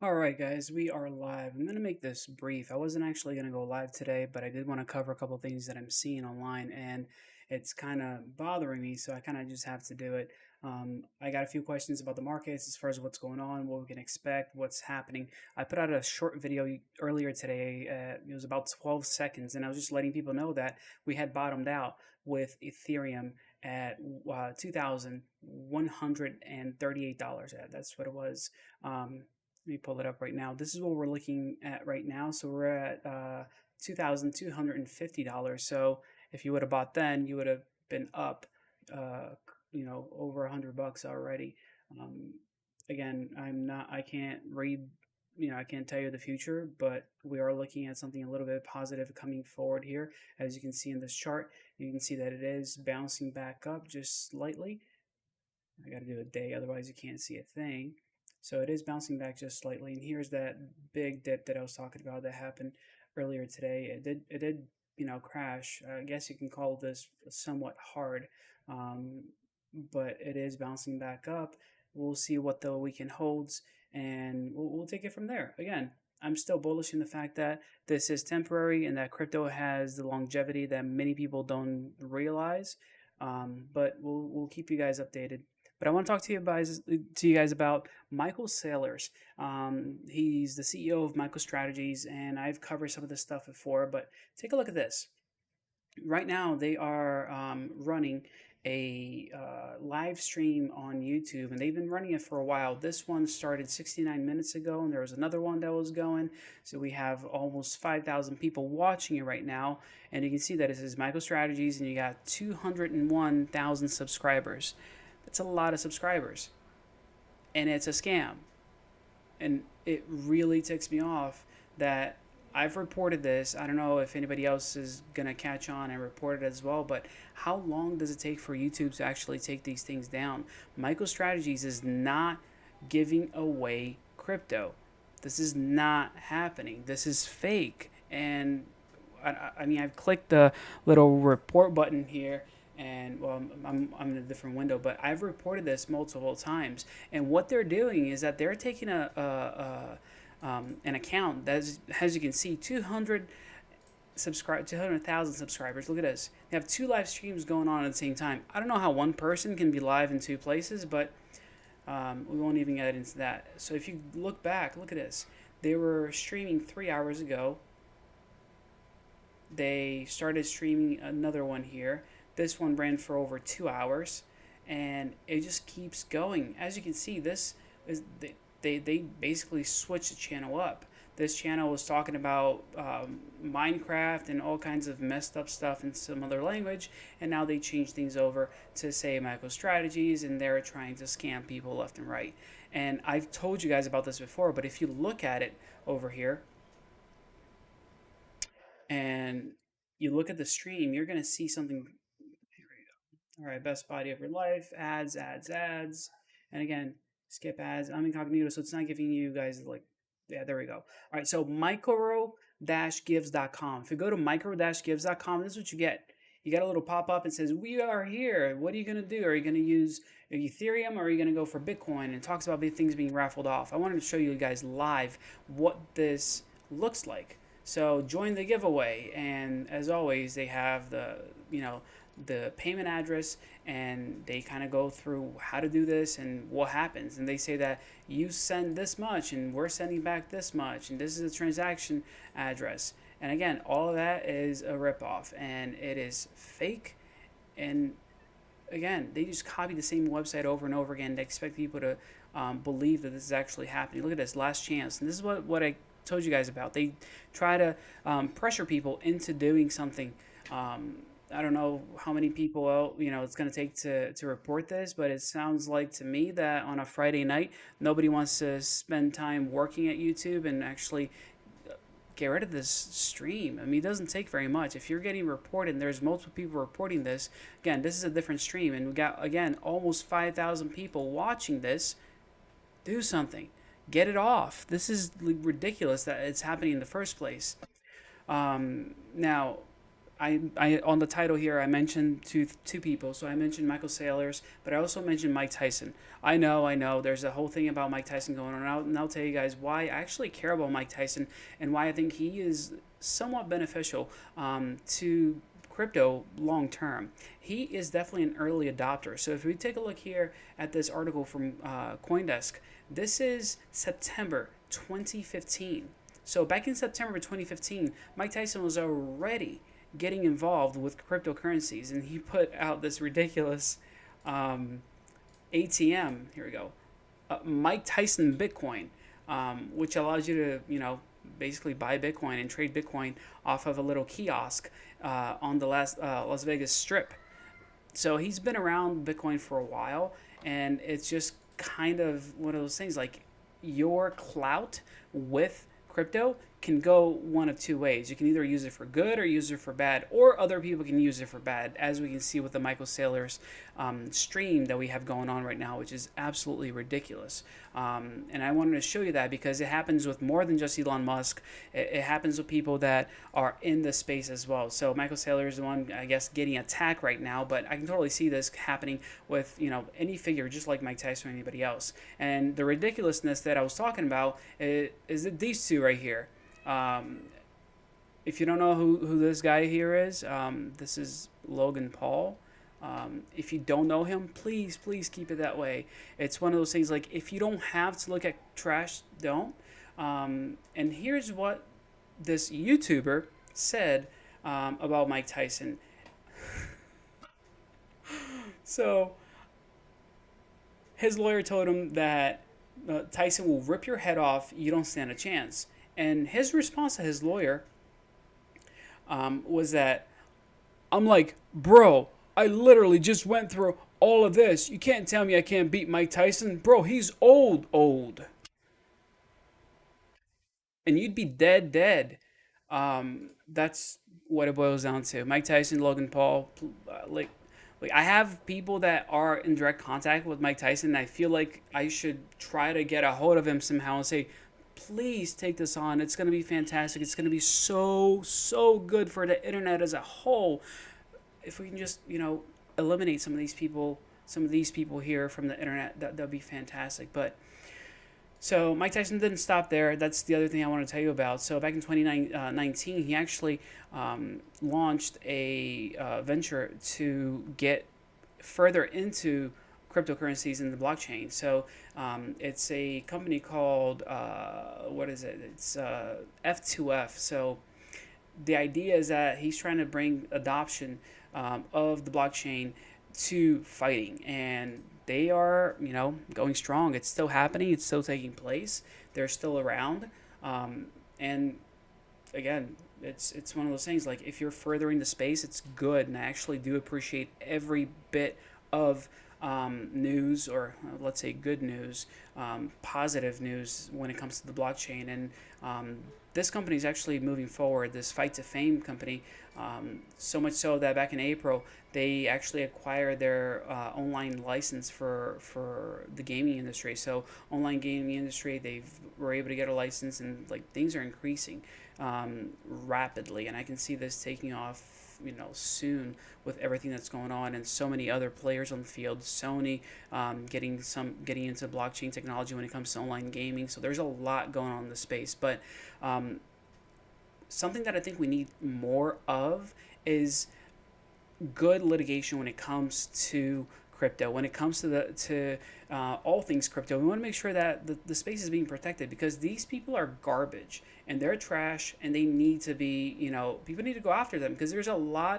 All right, guys, we are live. I'm going to make this brief. I wasn't actually going to go live today, but I did want to cover a couple of things that I'm seeing online, and it's kind of bothering me, so I kind of just have to do it. I got a few questions about the markets as far as what's going on, what we can expect, what's happening. I put out a short video earlier today. It was about 12 seconds, and I was just letting people know that we had bottomed out with Ethereum at $2,138. That's what it was. Let me pull it up right now. This is what we're looking at right now. So we're at $2,250. So if you would have bought then, you would have been up, uh, over $100 already. Um, Again, I can't read, I can't tell you the future, but we are looking at something a little bit positive coming forward here. As you can see in this chart, you can see that it is bouncing back up just slightly. I got to do a day, otherwise you can't see a thing. So it is bouncing back just slightly, and here's that big dip that I was talking about that happened earlier today. It did, crash. I guess you can call this somewhat hard, um, but it is bouncing back up. We'll see what the weekend holds, and we'll take it from there. Again, I'm still bullish in the fact that this is temporary and that crypto has the longevity that many people don't realize. But we'll keep you guys updated. But I want to talk to you guys about Michael Saylor's. He's the CEO of Micro Strategies, and I've covered some of this stuff before. But take a look at this. Right now, they are running a live stream on YouTube, and they've been running it for a while. This one started 69 minutes ago, and there was another one that was going. So we have almost 5,000 people watching it right now, and you can see that it says Micro Strategies, and you got 201,000 subscribers. That's a lot of subscribers, and it's a scam. And it really ticks me off that I've reported this. I don't know if anybody else is gonna catch on and report it as well, but how long does it take for YouTube to actually take these things down? MicroStrategies is not giving away crypto. This is not happening. This is fake. And I mean, I've clicked the little report button here, and well, I'm in a different window, but I've reported this multiple times. And what they're doing is that they're taking an account that's, as you can see, 200,000 subscribers. Look at this. They have two live streams going on at the same time. I don't know how one person can be live in two places, but we won't even get into that. So if you look back, look at this. They were streaming 3 hours ago. They started streaming another one here. This one ran for over 2 hours, and it just keeps going. As you can see, this is they basically switched the channel up. This channel was talking about Minecraft and all kinds of messed up stuff in some other language, and now they changed things over to say Micro Strategies, and they're trying to scam people left and right. And I've told you guys about this before, but if you look at it over here, and you look at the stream, you're going to see something. Here we go. All right, best body of your life, ads, ads, ads. And again, skip ads. I'm incognito, so it's not giving you guys like, yeah, there we go. All right, so micro-gives.com. If you go to micro-gives.com, this is what you get. You get a little pop up and says, "We are here. What are you going to do? Are you going to use Ethereum or are you going to go for Bitcoin?" And it talks about things being raffled off. I wanted to show you guys live what this looks like. So join the giveaway, and as always, they have the payment address, and they kind of go through how to do this and what happens. And they say that you send this much, and we're sending back this much, and this is a transaction address. And again, all of that is a ripoff, and it is fake. And again, they just copy the same website over and over again. They expect people to believe that this is actually happening. Look at this, last chance. And this is what I told you guys about. They try to pressure people into doing something. I don't know how many people it's going to take to report this, but it sounds like to me that on a Friday night, nobody wants to spend time working at YouTube and actually get rid of this stream. I mean, it doesn't take very much. If you're getting reported and there's multiple people reporting this, again, this is a different stream, and we got, again, almost 5,000 people watching this. Do something. Get it off. This is ridiculous that it's happening in the first place. Now, I on the title here I mentioned two people. So I mentioned Michael Saylor's, but I also mentioned Mike Tyson. I know. There's a whole thing about Mike Tyson going on, and I'll tell you guys why I actually care about Mike Tyson and why I think he is somewhat beneficial to crypto long term. He is definitely an early adopter. So if we take a look here at this article from CoinDesk, this is September 2015. So back in September 2015, Mike Tyson was already getting involved with cryptocurrencies, and he put out this ridiculous ATM. Here we go, Mike Tyson Bitcoin, which allows you to basically buy Bitcoin and trade Bitcoin off of a little kiosk on the Las Vegas Strip. So he's been around Bitcoin for a while, and it's just kind of one of those things like your clout with crypto can go one of two ways. You can either use it for good or use it for bad, or other people can use it for bad, as we can see with the Michael Saylor's stream that we have going on right now, which is absolutely ridiculous. And I wanted to show you that because it happens with more than just Elon Musk. It happens with people that are in the space as well. So Michael Saylor is the one, I guess, getting attacked right now, but I can totally see this happening with any figure, just like Mike Tyson or anybody else. And the ridiculousness that I was talking about is that these two right here. If you don't know who this guy here is, this is Logan Paul. If you don't know him, please keep it that way. It's one of those things like if you don't have to look at trash, don't. And here's what this YouTuber said about Mike Tyson. So his lawyer told him that Tyson will rip your head off. You don't stand a chance. And his response to his lawyer was that, I'm like, bro, I literally just went through all of this. You can't tell me I can't beat Mike Tyson. Bro, he's old. And you'd be dead. That's what it boils down to. Mike Tyson, Logan Paul, like I have people that are in direct contact with Mike Tyson, and I feel like I should try to get a hold of him somehow and say, please take this on. It's going to be fantastic. It's going to be so good for the internet as a whole. If we can just, eliminate some of these people here from the internet, that'd be fantastic. But so Mike Tyson didn't stop there. That's the other thing I want to tell you about. So back in 2019, he actually launched a venture to get further into cryptocurrencies in the blockchain. So it's a company called what is it? It's F2F. So the idea is that he's trying to bring adoption of the blockchain to fighting, and they are going strong. It's still happening. It's still taking place. They're still around, and again, it's one of those things like if you're furthering the space, it's good, and I actually do appreciate every bit of news, or let's say good news, positive news when it comes to the blockchain. And this company is actually moving forward, this Fight to Fame company, so much so that back in April they actually acquired their online license for the gaming industry. So online gaming industry, they were able to get a license, and like things are increasing rapidly, and I can see this taking off soon with everything that's going on, and so many other players on the field. Sony getting into blockchain technology when it comes to online gaming. So there's a lot going on in the space, but something that I think we need more of is good litigation when it comes to crypto. When it comes to all things crypto, we want to make sure that the space is being protected, because these people are garbage and they're trash, and they need to be, people need to go after them, because there's a lot